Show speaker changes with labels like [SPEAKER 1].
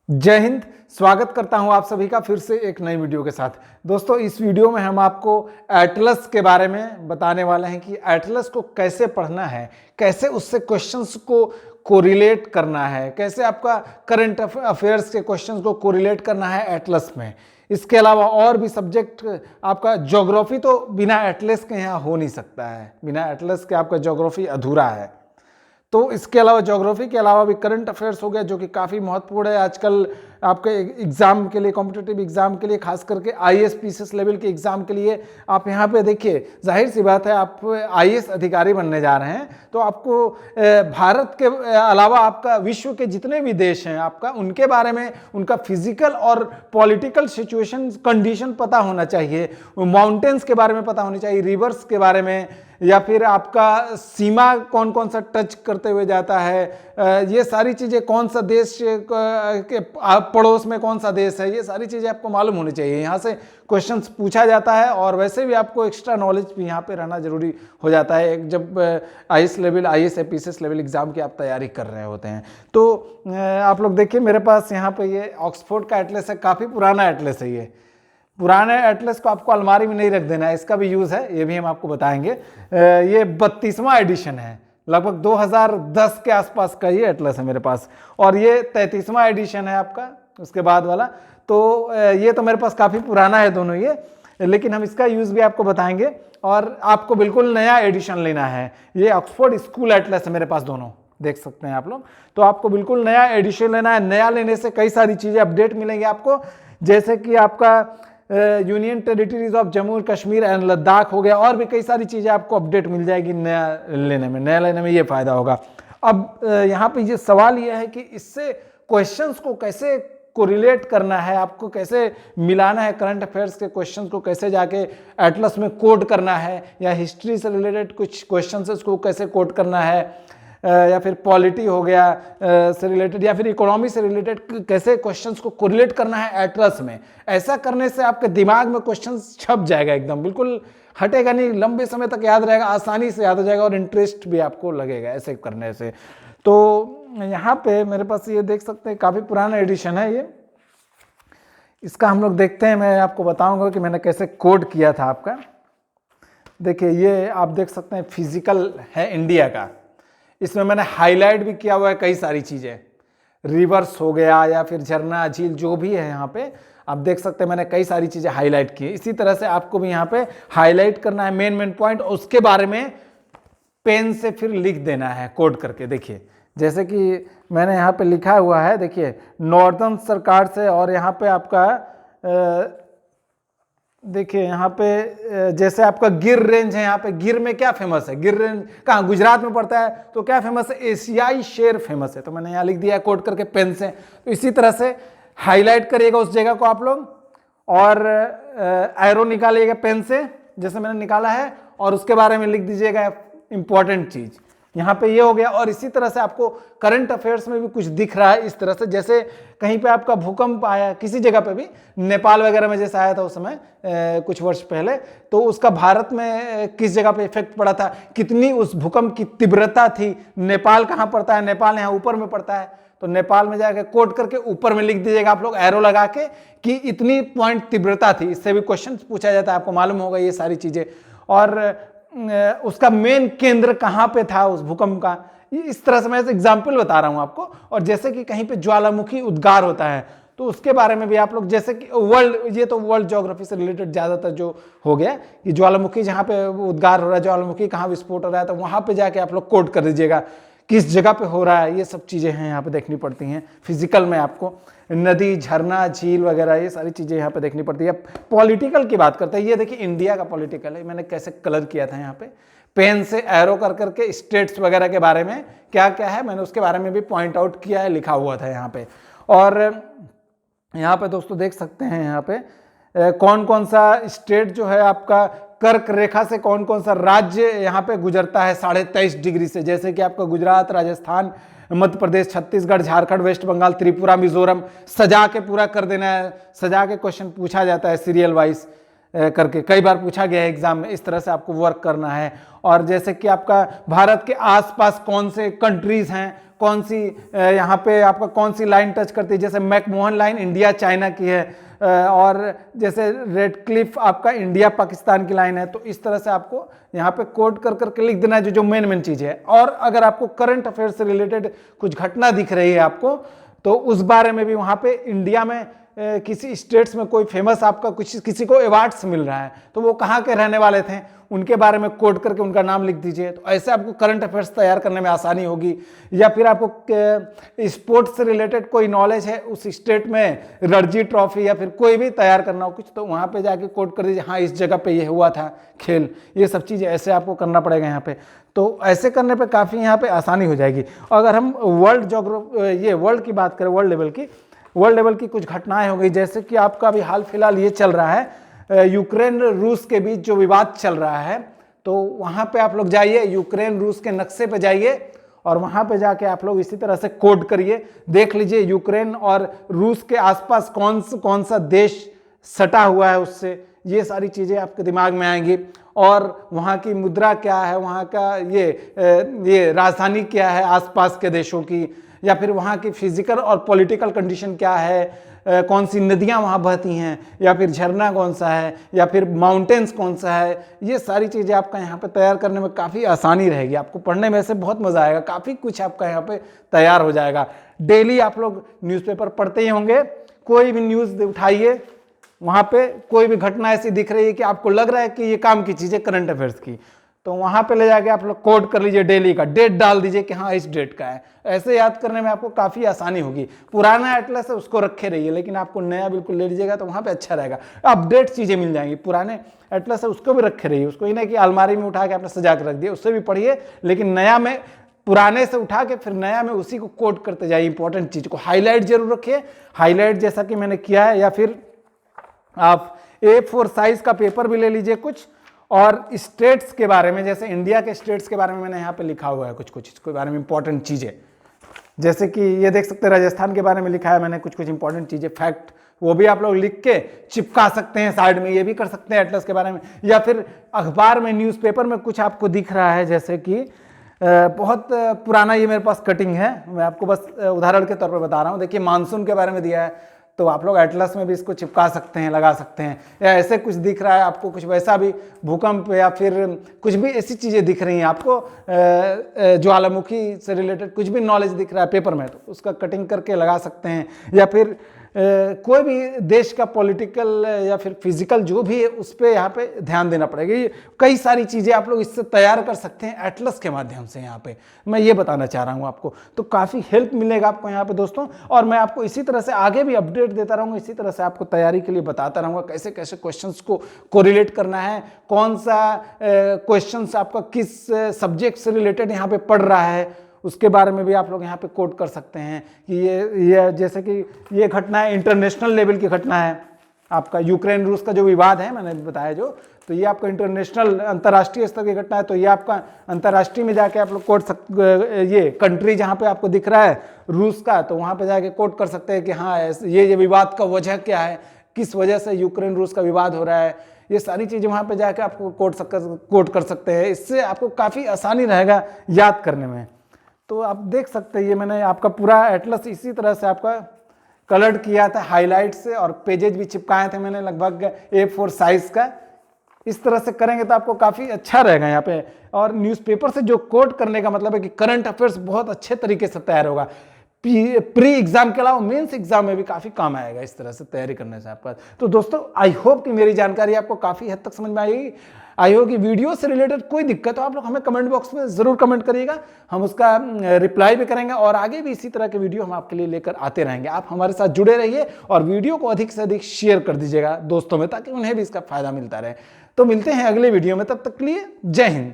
[SPEAKER 1] जय हिंद। स्वागत करता हूं आप सभी का फिर से एक नई वीडियो के साथ। दोस्तों, इस वीडियो में हम आपको एटलस के बारे में बताने वाले हैं कि एटलस को कैसे पढ़ना है, कैसे उससे क्वेश्चंस को कोरिलेट करना है, कैसे आपका करंट अफेयर्स के क्वेश्चंस को कोरिलेट करना है एटलस में। इसके अलावा और भी सब्जेक्ट, आपका ज्योग्राफी तो बिना एटलस के यहाँ हो नहीं सकता है, बिना एटलस के आपका ज्योग्राफी अधूरा है। तो इसके अलावा ज्योग्राफी के अलावा भी करंट अफेयर्स हो गया, जो कि काफ़ी महत्वपूर्ण है आजकल आपके एग्जाम के लिए, कॉम्पिटिटिव एग्जाम के लिए, खास करके आईएएस पीसीएस लेवल के एग्जाम के लिए। आप यहाँ पे देखिए, जाहिर सी बात है, आप आईएएस अधिकारी बनने जा रहे हैं तो आपको भारत के अलावा आपका विश्व के जितने भी देश हैं आपका, उनके बारे में, उनका फिजिकल और पॉलिटिकल सिचुएशन कंडीशन पता होना चाहिए, माउंटेन्स के बारे में पता होनी चाहिए, रिवर्स के बारे में, या फिर आपका सीमा कौन कौन सा टच करते हुए जाता है, ये सारी चीज़ें, कौन सा देश के पड़ोस में कौन सा देश है, ये सारी चीज़ें आपको मालूम होनी चाहिए। यहाँ से क्वेश्चंस पूछा जाता है और वैसे भी आपको एक्स्ट्रा नॉलेज भी यहाँ पे रहना जरूरी हो जाता है जब आईएएस पीसीएस लेवल एग्जाम की आप तैयारी कर रहे होते हैं। तो आप लोग देखिए, मेरे पास यहाँ पे ये ऑक्सफोर्ड का एटलस है, काफ़ी पुराना एटलस है। ये पुराने एटलस को आपको अलमारी में नहीं रख देना है, इसका भी यूज़ है, ये भी हम आपको बताएंगे। ये 32वां एडिशन है, लगभग 2010 के आसपास का ये एटलस है मेरे पास, और ये 33वां एडिशन है आपका उसके बाद वाला। तो ये तो मेरे पास काफ़ी पुराना है दोनों ये, लेकिन हम इसका यूज़ भी आपको बताएंगे। और आपको बिल्कुल नया एडिशन लेना है, ये ऑक्सफोर्ड स्कूल एटलस है मेरे पास, दोनों देख सकते हैं आप लोग। तो आपको बिल्कुल नया एडिशन लेना है। नया लेने से कई सारी चीज़ें अपडेट मिलेंगी आपको, जैसे कि आपका यूनियन टेरिटरीज ऑफ जम्मू और कश्मीर एंड लद्दाख हो गया, और भी कई सारी चीज़ें आपको अपडेट मिल जाएगी नया लेने में ये फ़ायदा होगा। अब यहाँ पे ये सवाल ये है कि इससे क्वेश्चंस को कैसे कोरिलेट करना है, आपको कैसे मिलाना है, करंट अफेयर्स के क्वेश्चंस को कैसे जाके एटलस में कोड करना है, या हिस्ट्री से रिलेटेड कुछ क्वेश्चंस उसको कैसे कोड करना है, या फिर पॉलिटी हो गया से रिलेटेड, या फिर इकोनॉमी से रिलेटेड कैसे क्वेश्चंस को कोरिलेट करना है एटलस में। ऐसा करने से आपके दिमाग में क्वेश्चंस छप जाएगा, एकदम बिल्कुल हटेगा नहीं, लंबे समय तक याद रहेगा, आसानी से याद हो जाएगा और इंटरेस्ट भी आपको लगेगा ऐसे करने से। तो यहाँ पे मेरे पास ये देख सकते हैं, काफ़ी पुराना एडिशन है ये, इसका हम लोग देखते हैं। मैं आपको बताऊँगा कि मैंने कैसे कोड किया था आपका। देखिए, ये आप देख सकते हैं फिजिकल है इंडिया का, इसमें मैंने हाईलाइट भी किया हुआ है कई सारी चीज़ें, रिवर्स हो गया या फिर झरना झील जो भी है यहाँ पे आप देख सकते हैं, मैंने कई सारी चीज़ें हाईलाइट की है। इसी तरह से आपको भी यहाँ पे हाईलाइट करना है मेन पॉइंट, उसके बारे में पेन से फिर लिख देना है कोड करके। देखिए, जैसे कि मैंने यहाँ पे लिखा हुआ है, देखिए नॉर्दर्न सरकार से, और यहाँ पे आपका देखिए यहाँ पे जैसे आपका गिर रेंज है, यहाँ पे गिर में क्या फेमस है, गिर रेंज कहाँ, गुजरात में पड़ता है, तो क्या फेमस है, एशियाई शेर फेमस है। तो मैंने यहाँ लिख दिया है कोड करके पेन से। तो इसी तरह से हाईलाइट करिएगा उस जगह को आप लोग, और एरो निकालिएगा पेन से जैसे मैंने निकाला है, और उसके बारे में लिख दीजिएगा इंपॉर्टेंट चीज़। यहाँ पे ये हो गया। और इसी तरह से आपको करंट अफेयर्स में भी कुछ दिख रहा है इस तरह से, जैसे कहीं पे आपका भूकंप आया, किसी जगह पे भी, नेपाल वगैरह में जैसे आया था उस समय कुछ वर्ष पहले, तो उसका भारत में किस जगह पे इफेक्ट पड़ा था, कितनी उस भूकंप की तीव्रता थी, नेपाल कहाँ पड़ता है, नेपाल यहाँ ऊपर में पड़ता है, तो नेपाल में जाकर कोड करके ऊपर में लिख दीजिएगा आप लोग एरो लगा के कि इतनी पॉइंट तीव्रता थी। इससे भी क्वेश्चन पूछा जाता है, आपको मालूम होगा ये सारी चीज़ें। और उसका मेन केंद्र कहाँ पे था उस भूकंप का, इस तरह से मैं एग्जाम्पल बता रहा हूँ आपको। और जैसे कि कहीं पे ज्वालामुखी उद्गार होता है, तो उसके बारे में भी आप लोग, जैसे कि वर्ल्ड, ये तो वर्ल्ड ज्योग्राफी से रिलेटेड ज़्यादातर जो हो गया कि ज्वालामुखी जहाँ पे उद्गार हो रहा है, ज्वालामुखी कहाँ विस्फोट हो रहा है, तो वहाँ पे जाके आप लोग कोड कर दीजिएगा किस जगह पे हो रहा है। ये सब चीज़ें हैं यहाँ पे देखनी पड़ती हैं फिजिकल में, आपको नदी, झरना, झील वगैरह ये सारी चीज़ें यहाँ पे देखनी पड़ती है। पॉलिटिकल की बात करते हैं, ये देखिए इंडिया का पॉलिटिकल है, मैंने कैसे कलर किया था यहाँ पे पेन से एरो कर करके, स्टेट्स वगैरह के बारे में क्या क्या है मैंने उसके बारे में भी पॉइंट आउट किया है, लिखा हुआ था यहाँ पे। और यहाँ पे दोस्तों देख सकते हैं यहाँ पे कौन कौन सा स्टेट जो है आपका कर्क रेखा से, कौन कौन सा राज्य यहाँ पे गुजरता है 23.5 डिग्री से, जैसे कि आपका गुजरात, राजस्थान, मध्य प्रदेश, छत्तीसगढ़, झारखंड, वेस्ट बंगाल, त्रिपुरा, मिजोरम। सजा के पूरा कर देना है, सजा के क्वेश्चन पूछा जाता है सीरियल वाइज करके, कई बार पूछा गया है एग्जाम में, इस तरह से आपको वर्क करना है। और जैसे कि आपका भारत के आसपास कौन से कंट्रीज हैं, कौन सी यहाँ पे आपका कौन सी लाइन टच करती है, जैसे मैकमोहन लाइन इंडिया चाइना की है, और जैसे रेड क्लिफ आपका इंडिया पाकिस्तान की लाइन है। तो इस तरह से आपको यहाँ पे कोड कर करके लिख देना है जो मेन चीज़ है। और अगर आपको करंट अफेयर से रिलेटेड कुछ घटना दिख रही है आपको, तो उस बारे में भी वहाँ पे इंडिया में किसी स्टेट्स में कोई फेमस आपका कुछ किसी को अवार्ड्स मिल रहा है, तो वो कहाँ के रहने वाले थे उनके बारे में कोड करके उनका नाम लिख दीजिए। तो ऐसे आपको करंट अफेयर्स तैयार करने में आसानी होगी। या फिर आपको स्पोर्ट्स से रिलेटेड कोई नॉलेज है, उस स्टेट में रणजी ट्रॉफी या फिर कोई भी तैयार करना हो कुछ, तो वहाँ पे जाके कोड कर दीजिए, हाँ इस जगह पे ये हुआ था खेल, ये सब चीज़ें ऐसे आपको करना पड़ेगा यहाँ पे। तो ऐसे करने पे काफ़ी यहाँ पे आसानी हो जाएगी। अगर हम वर्ल्ड की बात करें, वर्ल्ड लेवल की कुछ घटनाएं हो गई, जैसे कि आपका अभी हाल फिलहाल ये चल रहा है यूक्रेन रूस के बीच जो विवाद चल रहा है, तो वहाँ पे आप लोग जाइए, यूक्रेन रूस के नक्शे पे जाइए और वहाँ पे जाके आप लोग इसी तरह से कोड करिए, देख लीजिए यूक्रेन और रूस के आसपास कौन सा देश सटा हुआ है उससे, ये सारी चीज़ें आपके दिमाग में आएंगी। और वहाँ की मुद्रा क्या है, वहाँ का ये राजधानी क्या है आसपास के देशों की, या फिर वहाँ की फिजिकल और पॉलिटिकल कंडीशन क्या है, कौन सी नदियाँ वहाँ बहती हैं, या फिर झरना कौन सा है, या फिर माउंटेन्स कौन सा है, ये सारी चीज़ें आपका यहाँ पे तैयार करने में काफ़ी आसानी रहेगी। आपको पढ़ने में से बहुत मज़ा आएगा, काफ़ी कुछ आपका यहाँ पे तैयार हो जाएगा। डेली आप लोग न्यूज़पेपर पढ़ते ही होंगे, कोई भी न्यूज़ उठाइए, वहाँ पे कोई भी घटना ऐसी दिख रही है कि आपको लग रहा है कि ये काम की चीज़ है करंट अफेयर्स की, तो वहाँ पे ले जाके आप लोग कोड कर लीजिए, डेली का डेट डाल दीजिए कि हाँ इस डेट का है। ऐसे याद करने में आपको काफ़ी आसानी होगी। पुराना एटलस है उसको रखे रहिए, लेकिन आपको नया बिल्कुल ले लीजिएगा तो वहाँ पे अच्छा रहेगा, अपडेट चीज़ें मिल जाएंगी। पुराने एटलस है उसको भी रखे रहिए, उसको ही नहीं कि अलमारी में उठा के आपने सजा के रख दिया, उससे भी पढ़िए, लेकिन नया में पुराने से उठा के फिर नया में उसी को कोड करते जाइए। इंपॉर्टेंट चीज़ को हाईलाइट जरूर रखिए, हाईलाइट जैसा कि मैंने किया है, या फिर आप A4 साइज का पेपर भी ले लीजिए कुछ, और स्टेट्स के बारे में, जैसे इंडिया के स्टेट्स के बारे में मैंने यहाँ पे लिखा हुआ है कुछ इसके बारे में इंपॉर्टेंट चीज़ें, जैसे कि ये देख सकते हैं राजस्थान के बारे में लिखा है मैंने कुछ इंपॉर्टेंट चीज़ें, फैक्ट, वो भी आप लोग लिख के चिपका सकते हैं साइड में, ये भी कर सकते हैं एटलस के बारे में। या फिर अखबार में, न्यूज़पेपर में कुछ आपको दिख रहा है, जैसे कि बहुत पुराना ये मेरे पास कटिंग है, मैं आपको बस उदाहरण के तौर पर बता रहा हूँ। देखिए मानसून के बारे में दिया है, तो आप लोग एटलस में भी इसको चिपका सकते हैं, लगा सकते हैं। या ऐसे कुछ दिख रहा है आपको, कुछ वैसा भी भूकंप या फिर कुछ भी ऐसी चीज़ें दिख रही हैं आपको, ज्वालामुखी से रिलेटेड कुछ भी नॉलेज दिख रहा है पेपर में, तो उसका कटिंग करके लगा सकते हैं। या फिर कोई भी देश का पॉलिटिकल या फिर फिजिकल जो भी है उस पर यहाँ पे ध्यान देना पड़ेगा। ये कई सारी चीज़ें आप लोग इससे तैयार कर सकते हैं एटलस के माध्यम से। यहाँ पे मैं ये बताना चाह रहा हूँ आपको, तो काफ़ी हेल्प मिलेगा आपको यहाँ पे दोस्तों। और मैं आपको इसी तरह से आगे भी अपडेट देता रहूँगा, इसी तरह से आपको तैयारी के लिए बताता रहूँगा कैसे कैसे क्वेश्चंस को कोरिलेट करना है, कौन सा क्वेश्चंस आपका किस सब्जेक्ट से रिलेटेड यहाँ पे पढ़ रहा है, उसके बारे में भी आप लोग यहाँ पे कोड कर सकते हैं कि ये जैसे कि ये घटना है, इंटरनेशनल लेवल की घटना है, आपका यूक्रेन रूस का जो विवाद है मैंने बताया जो, तो ये आपका इंटरनेशनल अंतर्राष्ट्रीय स्तर की घटना है। तो ये आपका अंतर्राष्ट्रीय में जाके आप लोग कोड ये कंट्री जहाँ पे आपको दिख रहा है रूस का, तो वहाँ पे जाके कोड कर सकते हैं कि हाँ ये विवाद का वजह क्या है, किस वजह से यूक्रेन रूस का विवाद हो रहा है, ये सारी चीज़ें वहाँ पे जाके आपको कोड कर सकते हैं। इससे आपको काफ़ी आसानी रहेगा याद करने में। तो आप देख सकते हैं ये मैंने आपका पूरा एटलस इसी तरह से आपका कलर्ड किया था हाईलाइट से, और पेजेज भी चिपकाए थे मैंने लगभग A4 साइज का। इस तरह से करेंगे तो आपको काफ़ी अच्छा रहेगा यहाँ पे। और न्यूज़पेपर से जो कोड करने का मतलब है कि करंट अफेयर्स बहुत अच्छे तरीके से तैयार होगा, प्री एग्जाम के अलावा मेंस एग्जाम में भी काफ़ी काम आएगा इस तरह से तैयारी करने से आपका। तो दोस्तों आई होप कि मेरी जानकारी आपको काफ़ी हद तक समझ में आएगी। आई होप कि वीडियो से रिलेटेड कोई दिक्कत हो आप लोग हमें कमेंट बॉक्स में ज़रूर कमेंट करिएगा, हम उसका रिप्लाई भी करेंगे, और आगे भी इसी तरह के वीडियो हम आपके लिए लेकर आते रहेंगे। आप हमारे साथ जुड़े रहिए और वीडियो को अधिक से अधिक शेयर कर दीजिएगा दोस्तों में, ताकि उन्हें भी इसका फायदा मिलता रहे। तो मिलते हैं अगले वीडियो में, तब तक के लिए जय हिंद।